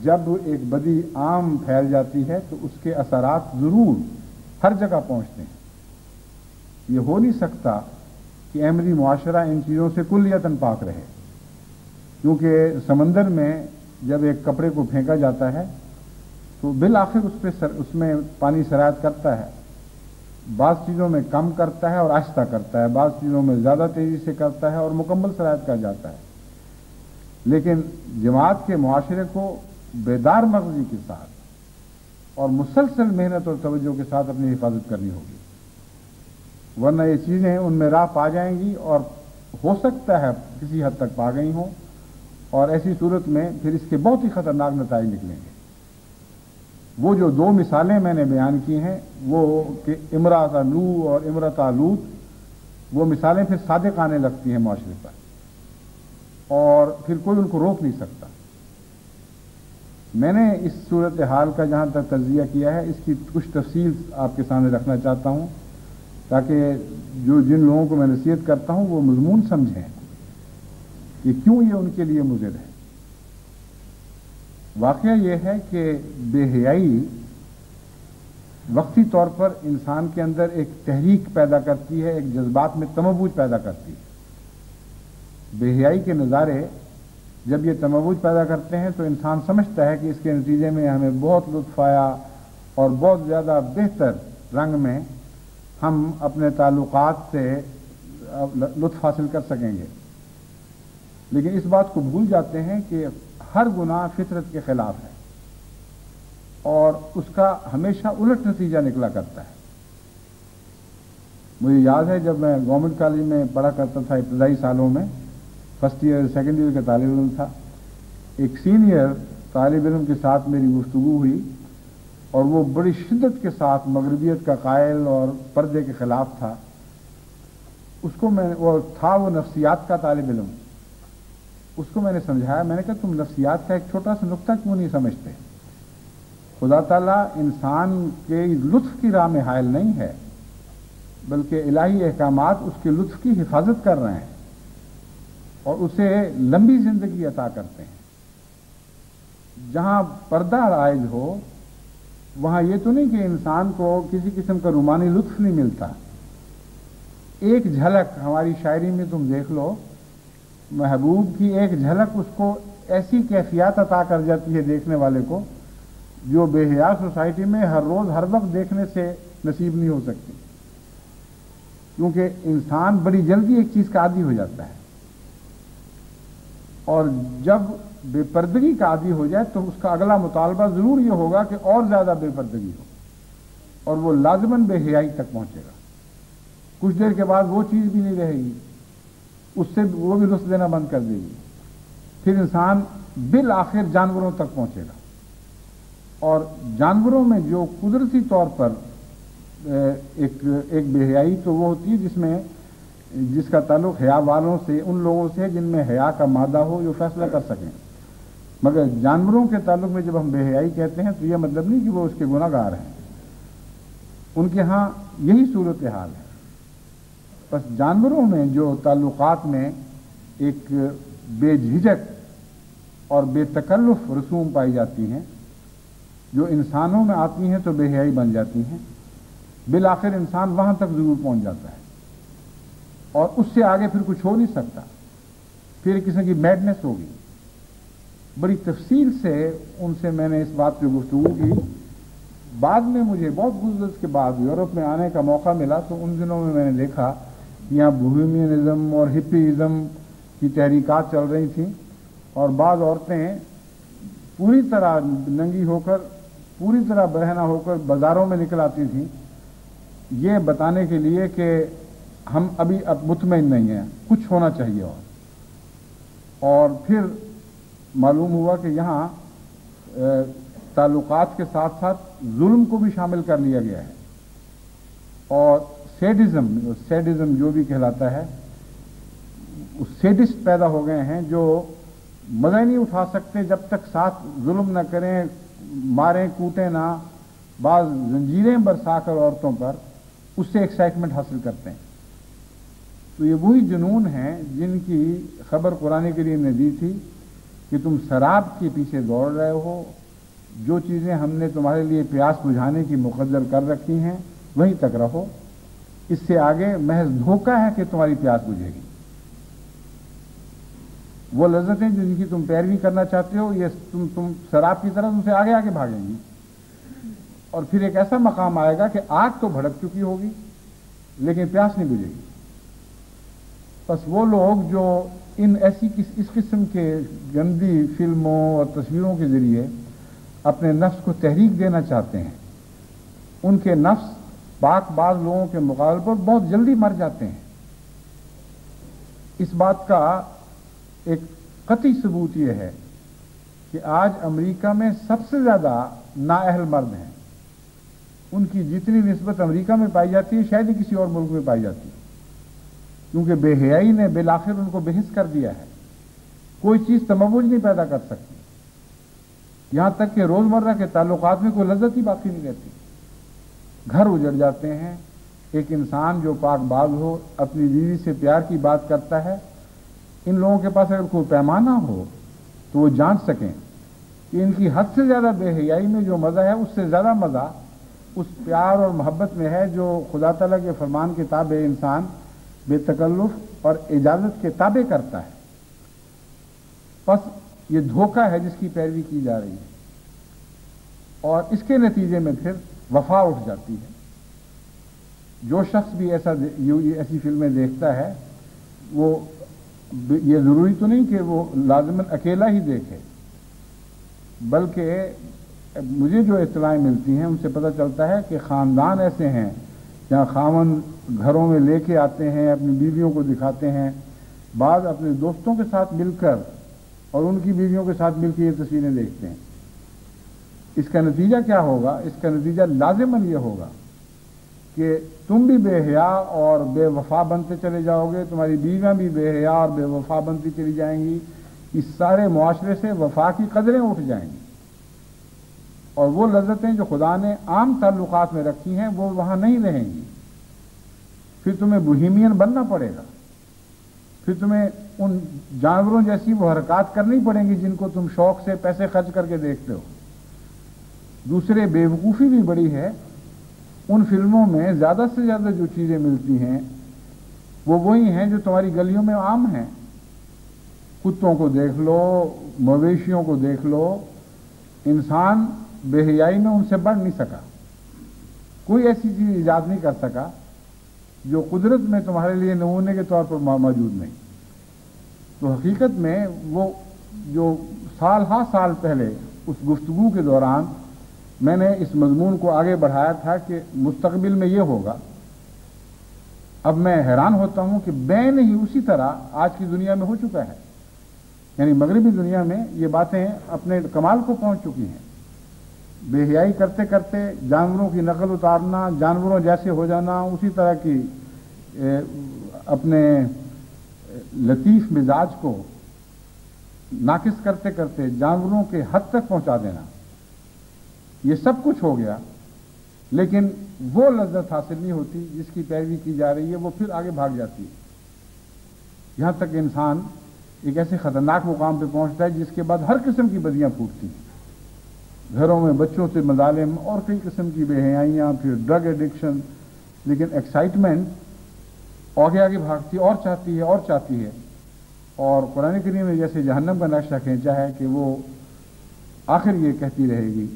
جب ایک بدی عام پھیل جاتی ہے تو اس کے اثرات ضرور ہر جگہ پہنچتے ہیں۔ یہ ہو نہیں سکتا کہ احمدی معاشرہ ان چیزوں سے کلیتاً پاک رہے، کیونکہ سمندر میں جب ایک کپڑے کو پھینکا جاتا ہے تو بالآخر اس میں پانی سرایت کرتا ہے، بعض چیزوں میں کم کرتا ہے اور آہستہ کرتا ہے، بعض چیزوں میں زیادہ تیزی سے کرتا ہے اور مکمل سرایت کر جاتا ہے، لیکن جماعت کے معاشرے کو بیدار مغزی کے ساتھ اور مسلسل محنت اور توجہ کے ساتھ اپنی حفاظت کرنی ہوگی، ورنہ یہ چیزیں ان میں راہ پا جائیں گی اور ہو سکتا ہے کسی حد تک پا گئی ہوں، اور ایسی صورت میں پھر اس کے بہت ہی خطرناک نتائج نکلیں گے۔ وہ جو دو مثالیں میں نے بیان کی ہیں وہ کہ امرأۃ نوح اور امرأۃ لوط، وہ مثالیں پھر صادق آنے لگتی ہیں معاشرے پر اور پھر کوئی ان کو روک نہیں سکتا۔ میں نے اس صورتحال کا جہاں تک تجزیہ کیا ہے اس کی کچھ تفصیل آپ کے سامنے رکھنا چاہتا ہوں تاکہ جن لوگوں کو میں نصیحت کرتا ہوں وہ مضمون سمجھیں کہ کیوں یہ ان کے لیے مضر ہے۔ واقعہ یہ ہے کہ بے حیائی وقتی طور پر انسان کے اندر ایک تحریک پیدا کرتی ہے، ایک جذبات میں تموج پیدا کرتی ہے۔ بے حیائی کے نظارے جب یہ تموج پیدا کرتے ہیں تو انسان سمجھتا ہے کہ اس کے نتیجے میں ہمیں بہت لطف آیا اور بہت زیادہ بہتر رنگ میں ہم اپنے تعلقات سے لطف حاصل کر سکیں گے، لیکن اس بات کو بھول جاتے ہیں کہ ہر گناہ فطرت کے خلاف ہے اور اس کا ہمیشہ الٹ نتیجہ نکلا کرتا ہے۔ مجھے یاد ہے جب میں گورنمنٹ کالج میں پڑھا کرتا تھا ابتدائی سالوں میں، فرسٹ ایئر سیکنڈ ایئر کا طالب علم تھا، ایک سینئر طالب علم کے ساتھ میری گفتگو ہوئی اور وہ بڑی شدت کے ساتھ مغربیت کا قائل اور پردے کے خلاف تھا۔ اس کو وہ نفسیات کا طالب علم، اس کو میں نے سمجھایا، میں نے کہا تم نفسیات کا ایک چھوٹا سا نقطہ کیوں نہیں سمجھتے؟ خدا تعالیٰ انسان کے لطف کی راہ میں حائل نہیں ہے، بلکہ الہی احکامات اس کے لطف کی حفاظت کر رہے ہیں اور اسے لمبی زندگی عطا کرتے ہیں۔ جہاں پردہ رائج ہو وہاں یہ تو نہیں کہ انسان کو کسی قسم کا رومانی لطف نہیں ملتا۔ ایک جھلک ہماری شاعری میں تم دیکھ لو، محبوب کی ایک جھلک اس کو ایسی کیفیات عطا کر جاتی ہے دیکھنے والے کو جو بے حیا سوسائٹی میں ہر روز ہر وقت دیکھنے سے نصیب نہیں ہو سکتی، کیونکہ انسان بڑی جلدی ایک چیز کا عادی ہو جاتا ہے اور جب بے پردگی کا عادی ہو جائے تو اس کا اگلا مطالبہ ضرور یہ ہوگا کہ اور زیادہ بے پردگی ہو اور وہ لازماً بے حیائی تک پہنچے گا۔ کچھ دیر کے بعد وہ چیز بھی نہیں رہے گی، اس سے وہ بھی لطف دینا بند کر دے گی، پھر انسان بالآخر جانوروں تک پہنچے گا۔ اور جانوروں میں جو قدرتی طور پر ایک بے حیائی تو وہ ہوتی ہے جس کا تعلق حیا والوں سے، ان لوگوں سے جن میں حیا کا مادہ ہو جو فیصلہ کر سکیں، مگر جانوروں کے تعلق میں جب ہم بے حیائی کہتے ہیں تو یہ مطلب نہیں کہ وہ اس کے گناہ گار ہیں، ان کے ہاں یہی صورتحال ہے۔ بس جانوروں میں جو تعلقات میں ایک بے جھجک اور بے تکلف رسوم پائی جاتی ہیں، جو انسانوں میں آتی ہیں تو بے حیائی بن جاتی ہیں، بالآخر انسان وہاں تک ضرور پہنچ جاتا ہے اور اس سے آگے پھر کچھ ہو نہیں سکتا، پھر کسی کی میڈنس ہوگی۔ بڑی تفصیل سے ان سے میں نے اس بات پہ گفتگو کی۔ بعد میں مجھے بہت گزرت کے بعد یورپ میں آنے کا موقع ملا تو ان دنوں میں نے دیکھا کہ یہاں بوہیمینزم اور ہپیزم کی تحریکات چل رہی تھیں اور بعض عورتیں پوری طرح ننگی ہو کر، پوری طرح برہنہ ہو کر بازاروں میں نکل آتی تھیں یہ بتانے کے لیے کہ ہم ابھی اب مطمئن نہیں ہیں، کچھ ہونا چاہیے۔ اور پھر معلوم ہوا کہ یہاں تعلقات کے ساتھ ساتھ ظلم کو بھی شامل کر لیا گیا ہے اور سیڈزم جو بھی کہلاتا ہے، سیڈسٹ پیدا ہو گئے ہیں جو مزہ نہیں اٹھا سکتے جب تک ساتھ ظلم نہ کریں، ماریں کوٹیں نہ، بعض زنجیریں برسا کر عورتوں پر اس سے ایکسائٹمنٹ حاصل کرتے ہیں۔ تو یہ وہی جنون ہیں جن کی خبر قرآن کریم نے دی تھی کہ تم شراب کے پیچھے دوڑ رہے ہو، جو چیزیں ہم نے تمہارے لیے پیاس بجھانے کی مقدر کر رکھی ہیں وہیں تک رہو، اس سے آگے محض دھوکہ ہے کہ تمہاری پیاس بجھے گی۔ وہ لذتیں جن کی تم پیروی کرنا چاہتے ہو یہ تم شراب کی طرح تم سے آگے آگے بھاگیں گی اور پھر ایک ایسا مقام آئے گا کہ آگ تو بھڑک چکی ہوگی لیکن پیاس نہیں بجھے گی۔ بس وہ لوگ جو اس قسم کے گندی فلموں اور تصویروں کے ذریعے اپنے نفس کو تحریک دینا چاہتے ہیں، ان کے نفس پاک باز لوگوں کے مقابلے پر بہت جلدی مر جاتے ہیں۔ اس بات کا ایک قطعی ثبوت یہ ہے کہ آج امریکہ میں سب سے زیادہ نااہل مرد ہیں، ان کی جتنی نسبت امریکہ میں پائی جاتی ہے شاید ہی کسی اور ملک میں پائی جاتی ہے، کیونکہ بے حیائی نے بالآخر ان کو بحث کر دیا ہے، کوئی چیز تموج نہیں پیدا کر سکتی، یہاں تک کہ روزمرہ کے تعلقات میں کوئی لذت ہی باقی نہیں رہتی، گھر اجڑ جاتے ہیں۔ ایک انسان جو پاک باز ہو، اپنی بیوی سے پیار کی بات کرتا ہے، ان لوگوں کے پاس اگر کوئی پیمانہ ہو تو وہ جانچ سکیں کہ ان کی حد سے زیادہ بے حیائی میں جو مزہ ہے اس سے زیادہ مزہ اس پیار اور محبت میں ہے جو خدا تعالیٰ کے فرمان کے تابع انسان بے تکلف اور اجازت کے تابع کرتا ہے. بس یہ دھوکہ ہے جس کی پیروی کی جا رہی ہے، اور اس کے نتیجے میں پھر وفا اٹھ جاتی ہے. جو شخص بھی ایسی فلمیں دیکھتا ہے وہ یہ ضروری تو نہیں کہ وہ لازماً اکیلا ہی دیکھے، بلکہ مجھے جو اطلاعیں ملتی ہیں ان سے پتہ چلتا ہے کہ خاندان ایسے ہیں جہاں خاوند گھروں میں لے کے آتے ہیں، اپنی بیویوں کو دکھاتے ہیں، بعض اپنے دوستوں کے ساتھ مل کر اور ان کی بیویوں کے ساتھ مل کے یہ تصویریں دیکھتے ہیں. اس کا نتیجہ کیا ہوگا؟ اس کا نتیجہ لازماً یہ ہوگا کہ تم بھی بے حیا اور بے وفا بنتے چلے جاؤ گے، تمہاری بیویاں بھی بے حیا اور بے وفا بنتی چلی جائیں گی. اس سارے معاشرے سے وفا کی قدریں اٹھ جائیں گی، اور وہ لذتیں جو خدا نے عام تعلقات میں رکھی ہیں وہ وہاں نہیں رہیں گی. پھر تمہیں بوہیمین بننا پڑے گا، پھر تمہیں ان جانوروں جیسی وہ حرکات کرنی پڑیں گی جن کو تم شوق سے پیسے خرچ کر کے دیکھتے ہو. دوسرے بیوقوفی بھی بڑی ہے، ان فلموں میں زیادہ سے زیادہ جو چیزیں ملتی ہیں وہ وہی ہیں جو تمہاری گلیوں میں عام ہیں. کتوں کو دیکھ لو، مویشیوں کو دیکھ لو. انسان بے حیائی میں ان سے بڑھ نہیں سکا، کوئی ایسی چیز ایجاد نہیں کر سکا جو قدرت میں تمہارے لیے نمونے کے طور پر موجود نہیں. تو حقیقت میں وہ جو سال ہا سال پہلے اس گفتگو کے دوران میں نے اس مضمون کو آگے بڑھایا تھا کہ مستقبل میں یہ ہوگا، اب میں حیران ہوتا ہوں کہ بین ہی اسی طرح آج کی دنیا میں ہو چکا ہے. یعنی مغربی دنیا میں یہ باتیں اپنے کمال کو پہنچ چکی ہیں. بے حیائی کرتے کرتے جانوروں کی نقل اتارنا، جانوروں جیسے ہو جانا، اسی طرح کی اپنے لطیف مزاج کو ناقص کرتے کرتے جانوروں کے حد تک پہنچا دینا، یہ سب کچھ ہو گیا. لیکن وہ لذت حاصل نہیں ہوتی جس کی پیروی کی جا رہی ہے، وہ پھر آگے بھاگ جاتی ہے، یہاں تک کہ انسان ایک ایسے خطرناک مقام پہ پہنچتا ہے جس کے بعد ہر قسم کی بدیاں پھوٹتی ہیں. گھروں میں بچوں سے مظالم اور کئی قسم کی بے حیائیاں، پھر ڈرگ ایڈکشن. لیکن ایکسائٹمنٹ آگے آگے بھاگتی اور چاہتی ہے اور چاہتی ہے. اور قرآن کریم میں جیسے جہنم کا نقشہ کھینچا ہے کہ وہ آخر یہ کہتی رہے گی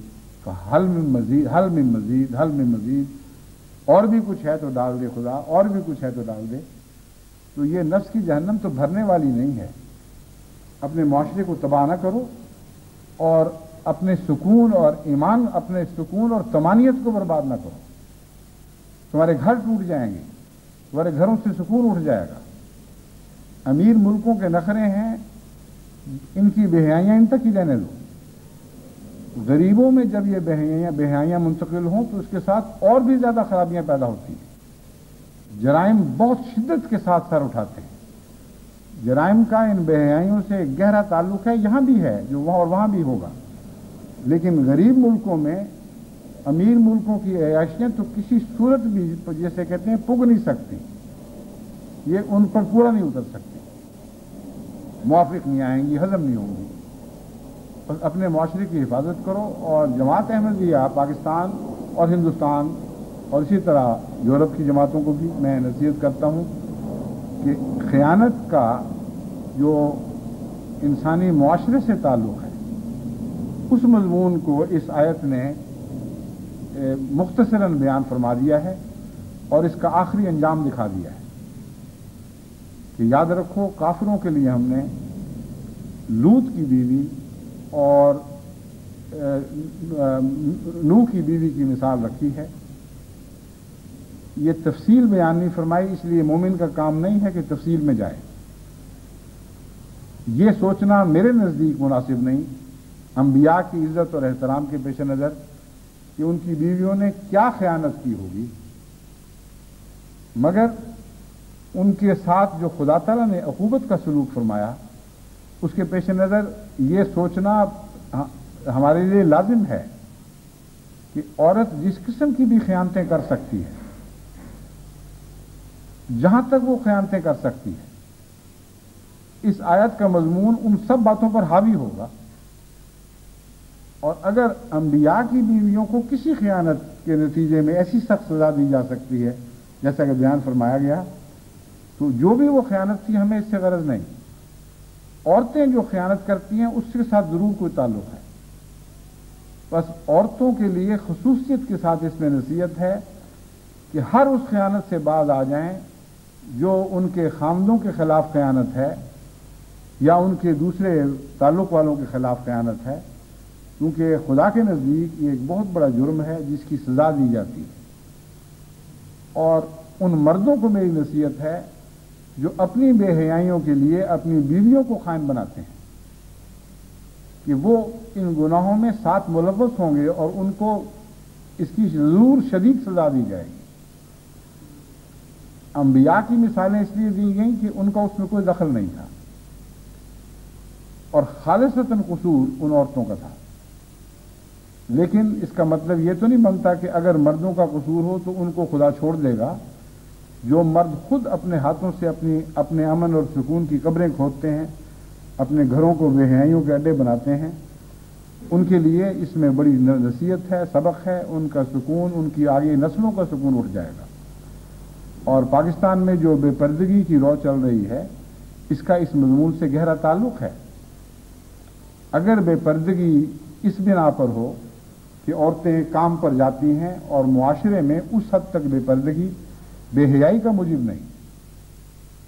کہ حل من مزید، حل من مزید، حل من مزید، اور بھی کچھ ہے تو ڈال دے خدا، اور بھی کچھ ہے تو ڈال دے. تو یہ نفس کی جہنم تو بھرنے والی نہیں ہے. اپنے معاشرے کو تباہ نہ کرو اور اپنے سکون اور ایمان، اپنے سکون اور طمانیت کو برباد نہ کرو. تمہارے گھر ٹوٹ جائیں گے، تمہارے گھروں سے سکون اٹھ جائے گا. امیر ملکوں کے نخرے ہیں، ان کی بے حیائیاں ان تک ہی رہنے دو. غریبوں میں جب یہ بے حیائیاں منتقل ہوں تو اس کے ساتھ اور بھی زیادہ خرابیاں پیدا ہوتی ہیں. جرائم بہت شدت کے ساتھ سر اٹھاتے ہیں. جرائم کا ان بے حیائیوں سے گہرا تعلق ہے، یہاں بھی ہے جو وہاں اور وہاں بھی ہوگا. لیکن غریب ملکوں میں امیر ملکوں کی عیاشیاں تو کسی صورت بھی جیسے کہتے ہیں پگ نہیں سکتی، یہ ان پر پورا نہیں اتر سکتی، موافق نہیں آئیں گی، ہضم نہیں ہوں گی. بس اپنے معاشرے کی حفاظت کرو. اور جماعت احمدیہ پاکستان اور ہندوستان اور اسی طرح یورپ کی جماعتوں کو بھی میں نصیحت کرتا ہوں کہ خیانت کا جو انسانی معاشرے سے تعلق ہے اس مضمون کو اس آیت نے مختصراً بیان فرما دیا ہے اور اس کا آخری انجام دکھا دیا ہے کہ یاد رکھو کافروں کے لیے ہم نے لوط کی بیوی اور نوح کی بیوی کی مثال رکھی ہے. یہ تفصیل بیان نہیں فرمائی، اس لیے مومن کا کام نہیں ہے کہ تفصیل میں جائے. یہ سوچنا میرے نزدیک مناسب نہیں انبیاء کی عزت اور احترام کے پیش نظر کہ ان کی بیویوں نے کیا خیانت کی ہوگی، مگر ان کے ساتھ جو خدا تعالیٰ نے عقوبت کا سلوک فرمایا اس کے پیش نظر یہ سوچنا ہمارے لیے لازم ہے کہ عورت جس قسم کی بھی خیانتیں کر سکتی ہے، جہاں تک وہ خیانتیں کر سکتی ہے، اس آیت کا مضمون ان سب باتوں پر حاوی ہوگا اور اگر انبیاء کی بیویوں کو کسی خیانت کے نتیجے میں ایسی سخت سزا دی جا سکتی ہے جیسا کہ بیان فرمایا گیا، تو جو بھی وہ خیانت تھی ہمیں اس سے غرض نہیں. عورتیں جو خیانت کرتی ہیں اس کے ساتھ ضرور کوئی تعلق ہے. بس عورتوں کے لیے خصوصیت کے ساتھ اس میں نصیحت ہے کہ ہر اس خیانت سے باز آ جائیں جو ان کے خامدوں کے خلاف خیانت ہے یا ان کے دوسرے تعلق والوں کے خلاف خیانت ہے، کیونکہ خدا کے نزدیک یہ ایک بہت بڑا جرم ہے جس کی سزا دی جاتی ہے. اور ان مردوں کو میری نصیحت ہے جو اپنی بے حیائیوں کے لیے اپنی بیویوں کو خائن بناتے ہیں کہ وہ ان گناہوں میں ساتھ ملوث ہوں گے اور ان کو اس کی ضرور شدید سزا دی جائے گی. انبیاء کی مثالیں اس لیے دی گئیں کہ ان کا اس میں کوئی دخل نہیں تھا اور خالصتاً قصور ان عورتوں کا تھا. لیکن اس کا مطلب یہ تو نہیں بنتا کہ اگر مردوں کا قصور ہو تو ان کو خدا چھوڑ دے گا. جو مرد خود اپنے ہاتھوں سے اپنے امن اور سکون کی قبریں کھودتے ہیں، اپنے گھروں کو بے حیائیوں کے اڈے بناتے ہیں، ان کے لیے اس میں بڑی نصیحت ہے، سبق ہے. ان کا سکون، ان کی آگے نسلوں کا سکون اٹھ جائے گا. اور پاکستان میں جو بے پردگی کی رو چل رہی ہے اس کا اس مضمون سے گہرا تعلق ہے. اگر بے پردگی اس بنا پر ہو کہ عورتیں کام پر جاتی ہیں اور معاشرے میں اس حد تک بے پردگی بے حیائی کا موجب نہیں،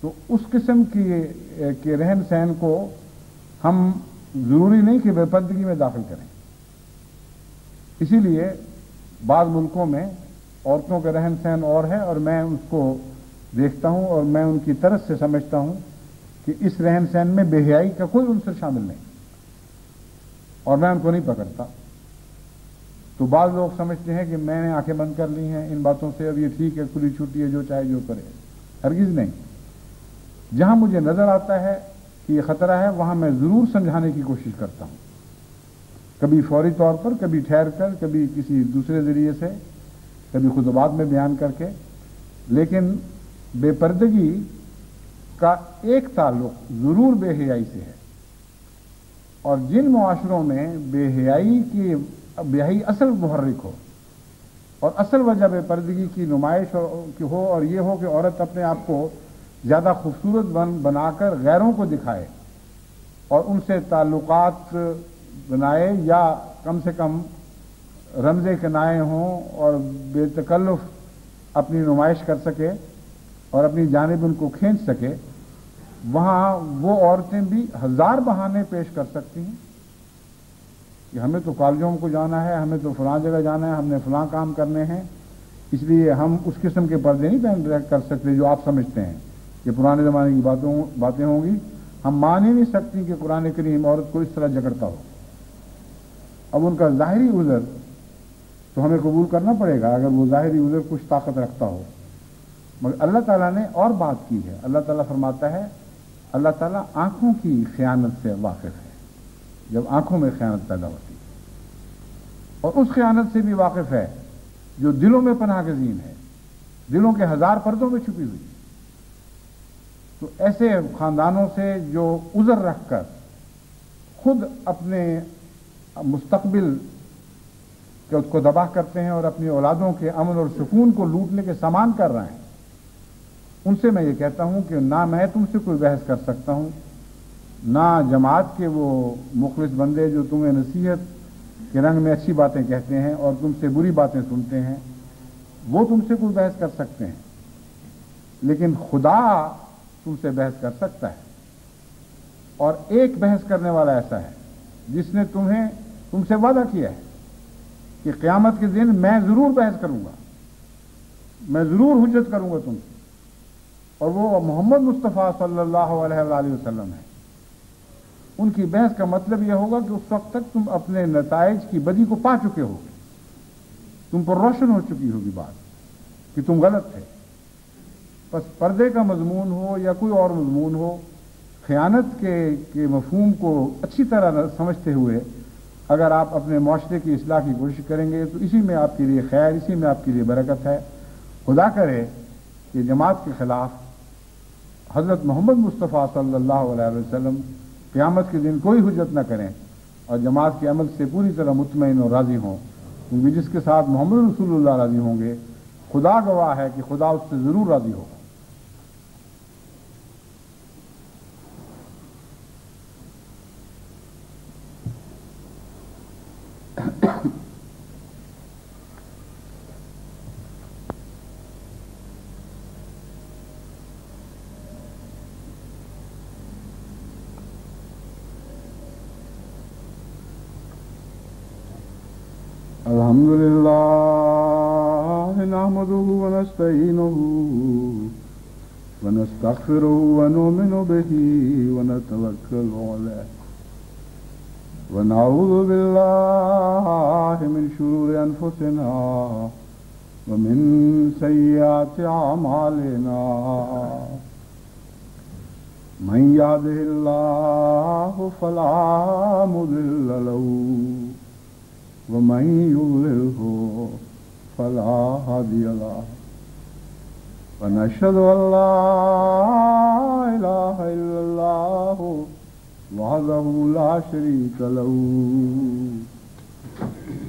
تو اس قسم کے رہن سہن کو ہم ضروری نہیں کہ بے پردگی میں داخل کریں. اسی لیے بعض ملکوں میں عورتوں کا رہن سہن اور ہے اور میں اس کو دیکھتا ہوں اور میں ان کی طرز سے سمجھتا ہوں کہ اس رہن سہن میں بے حیائی کا کوئی عنصر شامل نہیں اور میں ان کو نہیں پکڑتا. تو بعض لوگ سمجھتے ہیں کہ میں نے آنکھیں بند کر لی ہیں ان باتوں سے، اب یہ ٹھیک ہے، کھلی چھٹی ہے، جو چاہے جو کرے. ہرگز نہیں. جہاں مجھے نظر آتا ہے کہ یہ خطرہ ہے وہاں میں ضرور سمجھانے کی کوشش کرتا ہوں، کبھی فوری طور پر، کبھی ٹھہر کر، کبھی کسی دوسرے ذریعے سے، کبھی خطبات میں بیان کر کے. لیکن بے پردگی کا ایک تعلق ضرور بے حیائی سے ہے، اور جن معاشروں میں بے حیائی اصل محرک ہو اور اصل وجہ بے پردگی کی نمائش ہو اور یہ ہو کہ عورت اپنے آپ کو زیادہ خوبصورت بنا کر غیروں کو دکھائے اور ان سے تعلقات بنائے یا کم سے کم رمزے کنائے ہوں اور بے تکلف اپنی نمائش کر سکے اور اپنی جانب ان کو کھینچ سکے، وہاں وہ عورتیں بھی ہزار بہانے پیش کر سکتی ہیں کہ ہمیں تو کالجوں کو جانا ہے، ہمیں تو فلاں جگہ جانا ہے، ہم نے فلاں کام کرنے ہیں، اس لیے ہم اس قسم کے پردے نہیں پہن کر سکتے جو آپ سمجھتے ہیں کہ پرانے زمانے کی باتیں ہوں گی. ہم مان ہی نہیں سکتی کہ قرآن کریم عورت کو اس طرح جکڑتا ہو. اب ان کا ظاہری عذر تو ہمیں قبول کرنا پڑے گا اگر وہ ظاہری عذر کچھ طاقت رکھتا ہو، مگر اللہ تعالیٰ نے اور بات کی ہے. اللہ تعالیٰ فرماتا ہے، اللہ تعالیٰ آنکھوں کی خیانت سے واقف ہے، جب آنکھوں میں خیانت پیدا ہوتی ہے، اور اس خیانت سے بھی واقف ہے جو دلوں میں پناہ گزین ہے، دلوں کے ہزار پردوں میں چھپی ہوئی. تو ایسے خاندانوں سے جو عذر رکھ کر خود اپنے مستقبل کو تباہ کرتے ہیں اور اپنی اولادوں کے امن اور سکون کو لوٹنے کے سامان کر رہے ہیں، ان سے میں یہ کہتا ہوں کہ نہ میں تم سے کوئی بحث کر سکتا ہوں، نہ جماعت کے وہ مخلص بندے جو تمہیں نصیحت کے رنگ میں اچھی باتیں کہتے ہیں اور تم سے بری باتیں سنتے ہیں، وہ تم سے کوئی بحث کر سکتے ہیں. لیکن خدا تم سے بحث کر سکتا ہے. اور ایک بحث کرنے والا ایسا ہے جس نے تم سے وعدہ کیا ہے کہ قیامت کے دن میں ضرور بحث کروں گا، میں ضرور حجت کروں گا تم سے، اور وہ محمد مصطفیٰ صلی اللہ علیہ وآلہ وسلم ہے. ان کی بحث کا مطلب یہ ہوگا کہ اس وقت تک تم اپنے نتائج کی بدی کو پا چکے ہو، تم پر روشن ہو چکی ہوگی بات کہ تم غلط تھے. بس پردے کا مضمون ہو یا کوئی اور مضمون ہو، خیانت کے مفہوم کو اچھی طرح سمجھتے ہوئے اگر آپ اپنے معاشرے کی اصلاح کی کوشش کریں گے تو اسی میں آپ کے لیے خیر، اسی میں آپ کے لیے برکت ہے. خدا کرے کہ جماعت کے خلاف حضرت محمد مصطفیٰ صلی اللہ علیہ وسلم قیامت کے دن کوئی حجت نہ کریں اور جماعت کے عمل سے پوری طرح مطمئن اور راضی ہوں، کیونکہ جس کے ساتھ محمد رسول اللہ راضی ہوں گے، خدا گواہ ہے کہ خدا اس سے ضرور راضی ہوگا۔ الحمد لله نحمده ونستعينه ونستغفره ونؤمن به ونتوكل عليه ونعوذ بالله من شرور أنفسنا ومن سيئات أعمالنا من يهده الله فلا مضل له ومن يضلله فلا هادي له ونشهد أن لا إله إلا الله وحده لا شريك له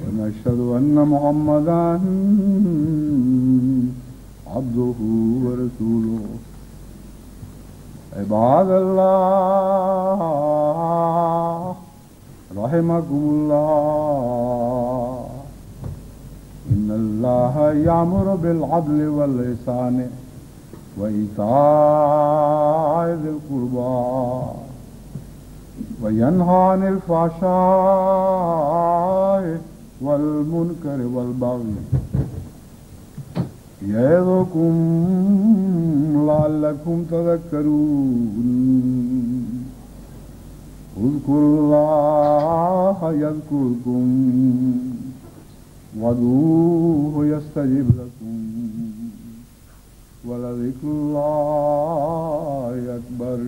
ونشهد أن محمدا عبده ورسوله عباد الله رحمكم الله إن الله يأمر بالعدل والإحسان وإيتاء ذي القربى وينهى عن الفحشاء والمنكر والبغي يعظكم لعلكم تذكرون اذكروا الله يذكركم وادعوه يستجب لكم ولذكر الله أكبر